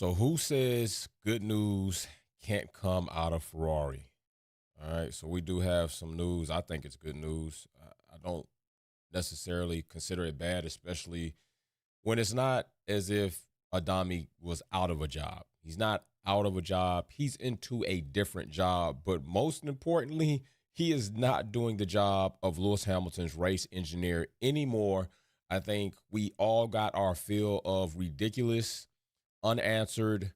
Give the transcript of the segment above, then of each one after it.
So who says good news can't come out of Ferrari? All right, so we do have some news. I think it's good news. I don't necessarily consider it bad, especially when it's not as if Adami was out of a job. He's not out of a job. He's into a different job. But most importantly, he is not doing the job of Lewis Hamilton's race engineer anymore. I think we all got our fill of ridiculous, unanswered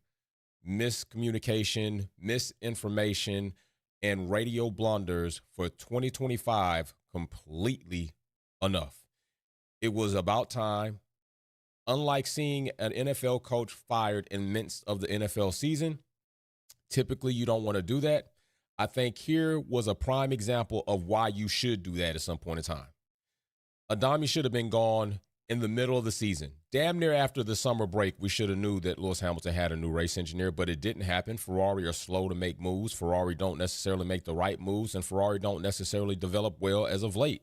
miscommunication, misinformation, and radio blunders for 2025 completely enough. It was about time. Unlike seeing an NFL coach fired in the midst of the NFL season, typically you don't want to do that. I think here was a prime example of why you should do that at some point in time. Adami should have been gone in the middle of the season. Damn near after the summer break, we should have knew that Lewis Hamilton had a new race engineer, but it didn't happen. Ferrari are slow to make moves. Ferrari don't necessarily make the right moves, and Ferrari don't necessarily develop well as of late.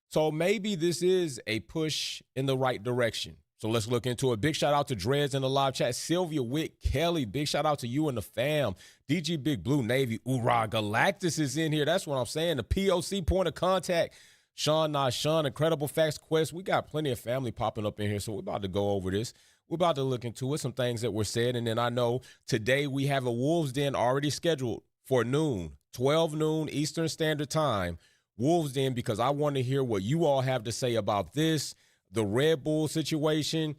So maybe this is a push in the right direction. So let's look into it. Big shout out to Dreads in the live chat. Sylvia Wick Kelly. Big shout out to you and the fam. DG Big Blue Navy. Ura Galactus is in here. That's what I'm saying. The POC point of contact. Sean Sean, Incredible Facts Quest. We got plenty of family popping up in here, so we're about to go over this. We're about to look into it, some things that were said. And then I know today we have a Wolves Den already scheduled for noon, 12 noon Eastern Standard Time. Wolves Den, because I want to hear what you all have to say about this, the Red Bull situation,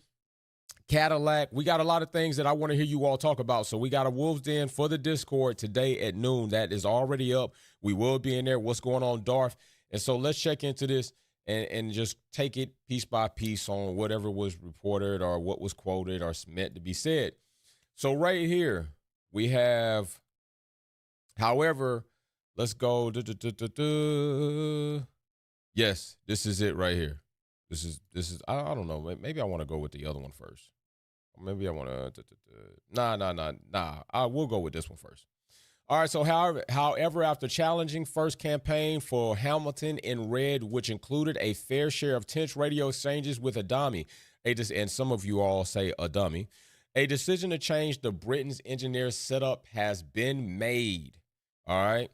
Cadillac. We got a lot of things that I want to hear you all talk about. So we got a Wolves Den for the Discord today at noon. That is already up. We will be in there. What's going on, Darth? And so let's check into this and just take it piece by piece on whatever was reported or what was quoted or meant to be said. So right here we have, however, let's go. Yes, this is it right here. This is. I don't know. Maybe I want to go with the other one first. Maybe I want to. Nah. I will go with this one first. All right. So, however, after challenging first campaign for Hamilton in red, which included a fair share of tense radio exchanges with Adami, and some of you all say Adami, a decision to change the Britain's engineer setup has been made. All right.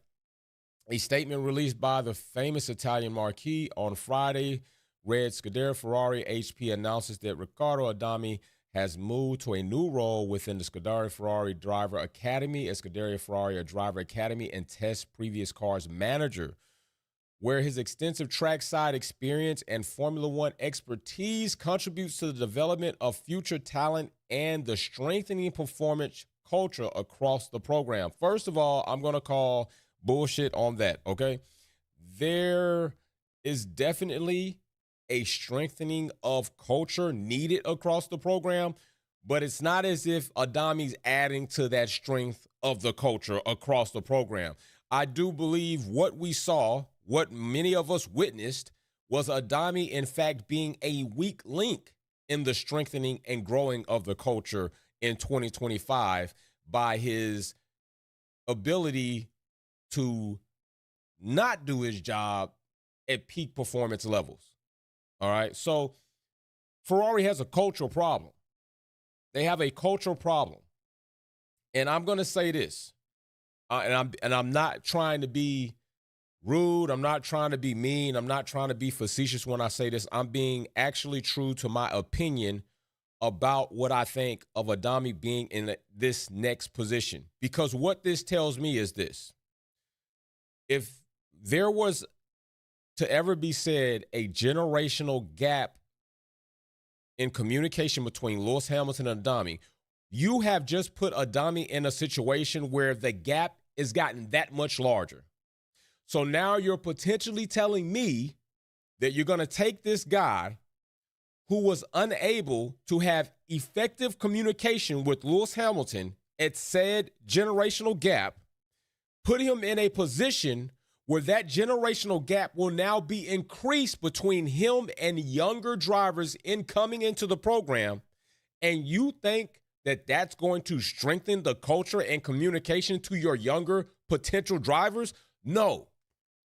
A statement released by the famous Italian marquis on Friday read, Scuderia Ferrari HP announces that Riccardo Adami has moved to a new role within the Scuderia Ferrari Driver Academy as Scuderia Ferrari Driver Academy and Test Previous Cars Manager, where his extensive trackside experience and Formula One expertise contributes to the development of future talent and the strengthening performance culture across the program. First of all, I'm going to call bullshit on that, okay? There is definitely a strengthening of culture needed across the program, but it's not as if Adami's adding to that strength of the culture across the program. I do believe what we saw, what many of us witnessed, was Adami, in fact, being a weak link in the strengthening and growing of the culture in 2025 by his ability to not do his job at peak performance levels. All right. So Ferrari has a cultural problem. They have a cultural problem. And I'm going to say this, and I'm not trying to be rude. I'm not trying to be mean. I'm not trying to be facetious when I say this. I'm being actually true to my opinion about what I think of Adami being in this next position. Because what this tells me is this. If there was to ever be said a generational gap in communication between Lewis Hamilton and Adami, you have just put Adami in a situation where the gap has gotten that much larger. So now you're potentially telling me that you're going to take this guy who was unable to have effective communication with Lewis Hamilton at said generational gap, put him in a position where that generational gap will now be increased between him and younger drivers coming into the program, and you think that that's going to strengthen the culture and communication to your younger potential drivers? No,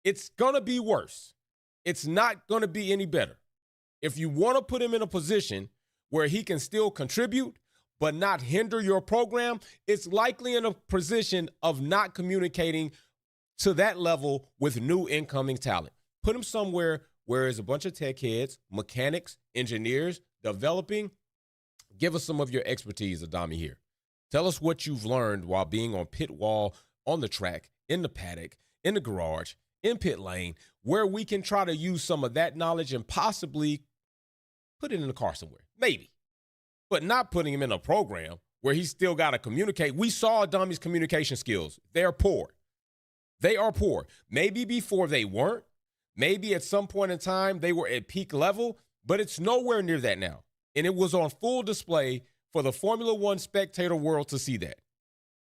it's going to be worse. It's not going to be any better. If you want to put him in a position where he can still contribute, but not hinder your program, it's likely in a position of not communicating to that level with new incoming talent. Put them somewhere where there's a bunch of tech heads, mechanics, engineers, developing. Give us some of your expertise, Adami, here. Tell us what you've learned while being on pit wall, on the track, in the paddock, in the garage, in pit lane, where we can try to use some of that knowledge and possibly put it in the car somewhere. Maybe. But not putting him in a program where he's still got to communicate. We saw Adami's communication skills. They're poor. They are poor. Maybe before they weren't. Maybe at some point in time they were at peak level, but it's nowhere near that now. And it was on full display for the Formula One spectator world to see that.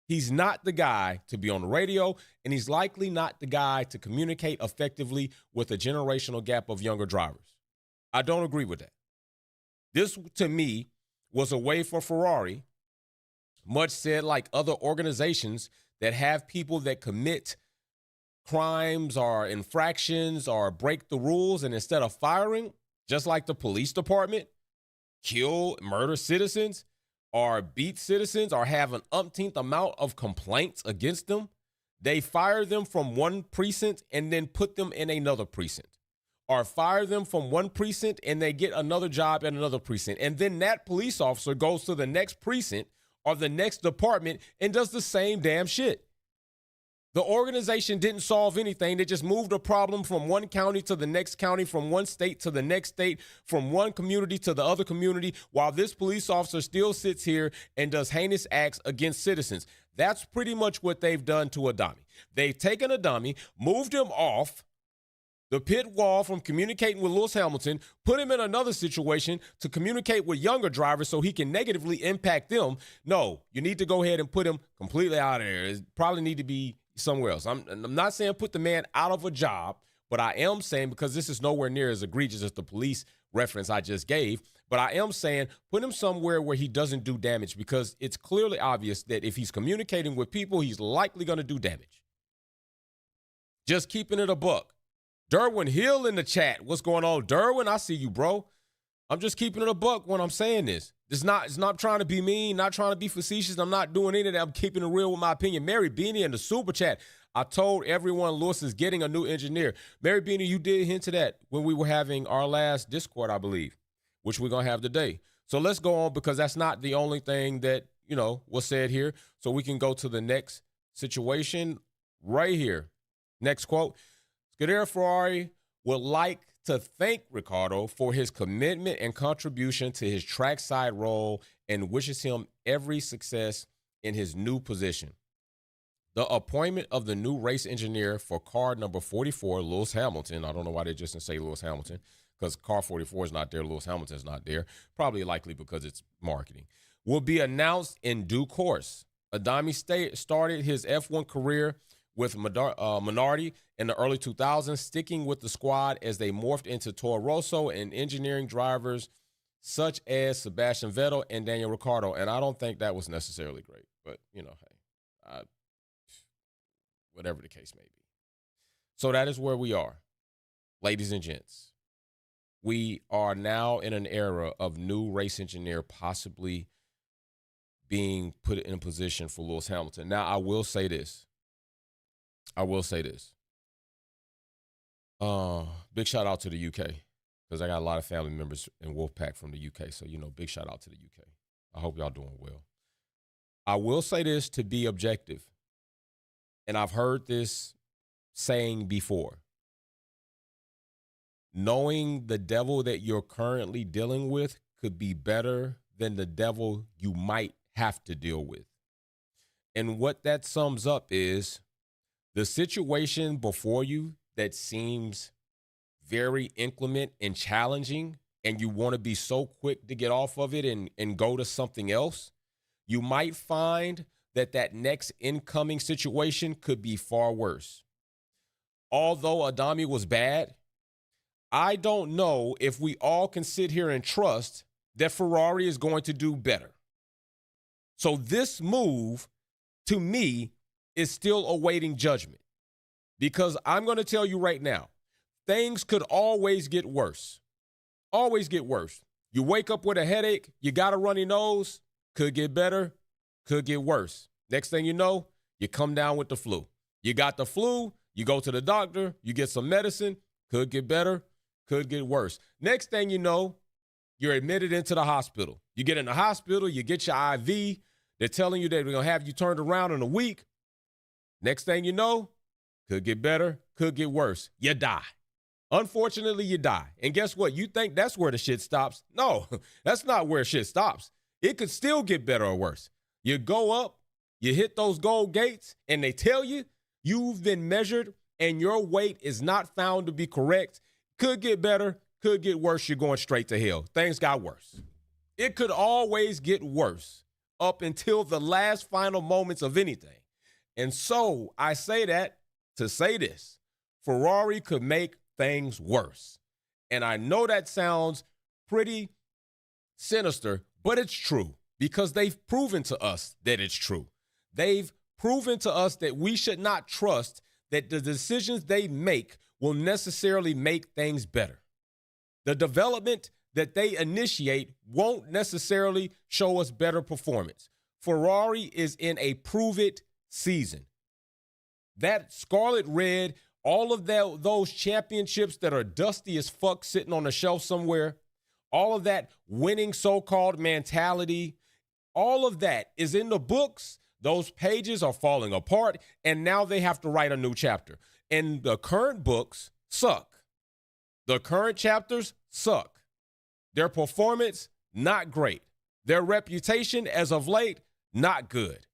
He's not the guy to be on the radio, and he's likely not the guy to communicate effectively with a generational gap of younger drivers. I don't agree with that. This, to me, was a way for Ferrari, much said like other organizations that have people that commit crimes or infractions or break the rules, and instead of firing, just like the police department, kill, murder citizens, or beat citizens, or have an umpteenth amount of complaints against them, they fire them from one precinct and then put them in another precinct. Or fire them from one precinct and they get another job at another precinct. And then that police officer goes to the next precinct or the next department and does the same damn shit. The organization didn't solve anything. They just moved a problem from one county to the next county, from one state to the next state, from one community to the other community, while this police officer still sits here and does heinous acts against citizens. That's pretty much what they've done to Adami. They've taken Adami, moved him off the pit wall from communicating with Lewis Hamilton, put him in another situation to communicate with younger drivers so he can negatively impact them. No, you need to go ahead and put him completely out of there. It probably need to be somewhere else. I'm not saying put the man out of a job, but I am saying, because this is nowhere near as egregious as the police reference I just gave, but I am saying put him somewhere where he doesn't do damage, because it's clearly obvious that if he's communicating with people, he's likely going to do damage. Just keeping it a buck. Derwin Hill in the chat. What's going on, Derwin? I see you, bro. I'm just keeping it a buck when I'm saying this. It's not trying to be mean, not trying to be facetious. I'm not doing any of that. I'm keeping it real with my opinion. Mary Beanie in the super chat. I told everyone Lewis is getting a new engineer. Mary Beanie, you did hint to that when we were having our last Discord, I believe, which we're going to have today. So let's go on, because that's not the only thing that, was said here. So we can go to the next situation right here. Next quote. Scuderia Ferrari would like to thank Riccardo for his commitment and contribution to his trackside role and wishes him every success in his new position. The appointment of the new race engineer for car number 44, Lewis Hamilton. I don't know why they just didn't say Lewis Hamilton, because car 44 is not there. Lewis Hamilton is not there. Probably likely because it's marketing. Will be announced in due course. Adami started his F1 career with Minardi in the early 2000s, sticking with the squad as they morphed into Toro Rosso and engineering drivers such as Sebastian Vettel and Daniel Ricciardo. And I don't think that was necessarily great, but, hey, whatever the case may be. So that is where we are, ladies and gents. We are now in an era of new race engineer possibly being put in a position for Lewis Hamilton. Now, I will say this. Big shout out to the UK, because I got a lot of family members in Wolfpack from the UK. So, big shout out to the UK. I hope y'all doing well. I will say this to be objective, and I've heard this saying before. Knowing the devil that you're currently dealing with could be better than the devil you might have to deal with. And what that sums up is the situation before you that seems very inclement and challenging, and you want to be so quick to get off of it and go to something else, you might find that next incoming situation could be far worse. Although Adami was bad, I don't know if we all can sit here and trust that Ferrari is going to do better. So this move, to me, is still awaiting judgment, because I'm going to tell you right now, things could always get worse. Always get worse. You wake up with a headache, you got a runny nose, Could get better, could get worse. Next thing you know, you come down with the flu. You got the flu, you go to the doctor, you get some medicine, could get better, could get worse. Next thing you know, you're admitted into the hospital. You get in the hospital, you get your IV. They're telling you they're going to have you turned around in a week. Next thing you know, could get better, could get worse. You die. Unfortunately, you die. And guess what? You think that's where the shit stops. No, that's not where shit stops. It could still get better or worse. You go up, you hit those gold gates, and they tell you you've been measured and your weight is not found to be correct. Could get better, could get worse. You're going straight to hell. Things got worse. It could always get worse up until the last final moments of anything. And so I say that to say this. Ferrari could make things worse. And I know that sounds pretty sinister, but it's true because they've proven to us that it's true. They've proven to us that we should not trust that the decisions they make will necessarily make things better. The development that they initiate won't necessarily show us better performance. Ferrari is in a prove-it season. That scarlet red, all of those championships that are dusty as fuck sitting on a shelf somewhere, all of that winning so-called mentality, all of that is in the books. Those pages are falling apart, and now they have to write a new chapter. And the current books suck. The current chapters suck. Their performance, not great. Their reputation as of late, not good.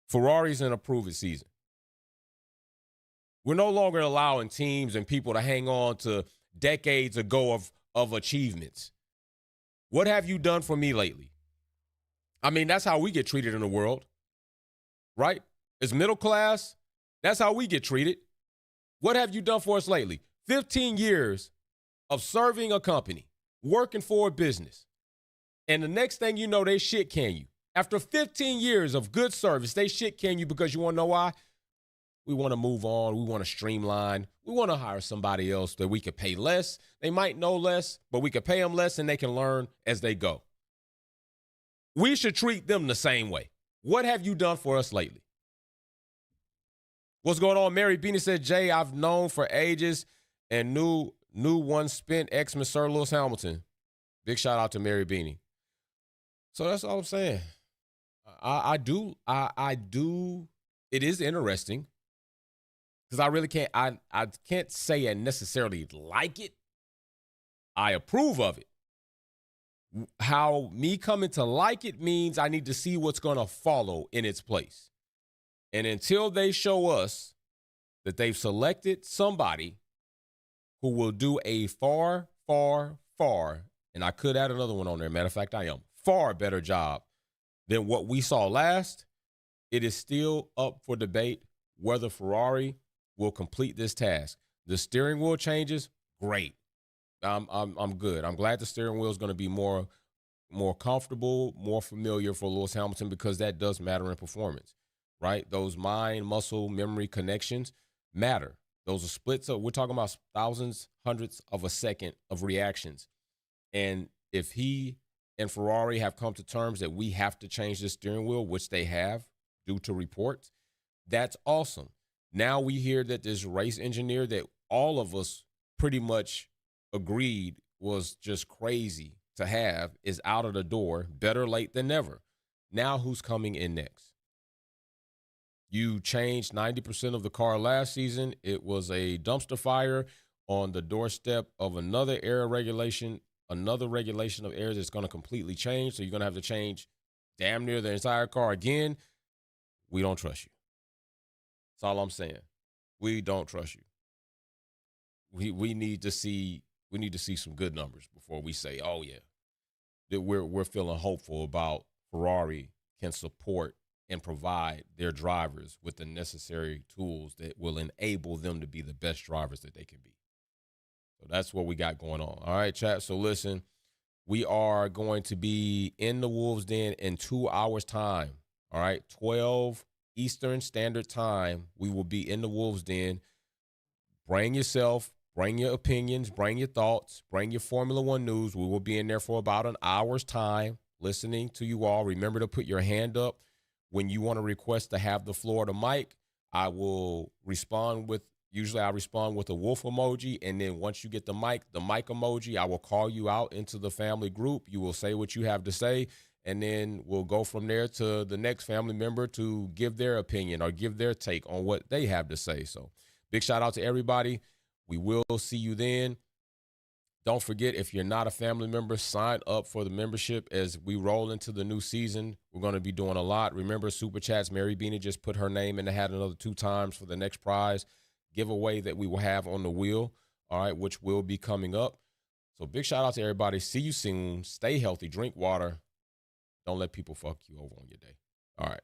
Ferrari's in a prove-it season. We're no longer allowing teams and people to hang on to decades ago of achievements. What have you done for me lately? I mean, that's how we get treated in the world, right? As middle class, that's how we get treated. What have you done for us lately? 15 years of serving a company, working for a business. And the next thing you know, they shit can you. After 15 years of good service, they shit can you because you want to know why? We want to move on. We want to streamline. We want to hire somebody else that we could pay less. They might know less, but we could pay them less and they can learn as they go. We should treat them the same way. What have you done for us lately? What's going on? Mary Beanie said, Jay, I've known for ages and knew one spent ex-Miss Sir Lewis Hamilton. Big shout out to Mary Beanie. So that's all I'm saying. I do. It is interesting because I really can't. I can't say I necessarily like it. I approve of it. How me coming to like it means I need to see what's going to follow in its place. And until they show us that they've selected somebody who will do a far, and I could add another one on there. Matter of fact, I am far better job than what we saw last. It is still up for debate whether Ferrari will complete this task. The steering wheel changes, great. I'm good. I'm glad the steering wheel is going to be more comfortable, more familiar for Lewis Hamilton because that does matter in performance, right? Those mind, muscle, memory connections matter. Those are splits. We're talking about thousands, hundreds of a second of reactions. And if he and Ferrari have come to terms that we have to change the steering wheel, which they have due to reports, that's awesome. Now we hear that this race engineer that all of us pretty much agreed was just crazy to have is out of the door, better late than never. Now who's coming in next? You changed 90% of the car last season. It was a dumpster fire on the doorstep of another air regulation, another regulation of air that's going to completely change. So you're going to have to change damn near the entire car again. We don't trust you. That's all I'm saying. We don't trust you. We need to see some good numbers before we say, oh yeah, that we're feeling hopeful about Ferrari can support and provide their drivers with the necessary tools that will enable them to be the best drivers that they can be. So that's what we got going on. All right, chat. So listen, we are going to be in the Wolves Den in 2 hours time. All right, 12 Eastern Standard Time. We will be in the Wolves Den. Bring yourself, bring your opinions, bring your thoughts, bring your Formula One news. We will be in there for about an hour's time. listening to you all. Remember to put your hand up when you want to request to have the floor, the mic. I will respond with, usually I respond with a wolf emoji. And then once you get the mic emoji, I will call you out into the family group. You will say what you have to say. And then we'll go from there to the next family member to give their opinion or give their take on what they have to say. So big shout out to everybody. We will see you then. Don't forget, if you're not a family member, sign up for the membership as we roll into the new season. We're going to be doing a lot. Remember, Super Chats, Mary Beanie just put her name in the hat another 2 times for the next prize giveaway that we will have on the wheel, all right, which will be coming up. So big shout out to everybody. See you soon. Stay healthy. Drink water. Don't let people fuck you over on your day. All right.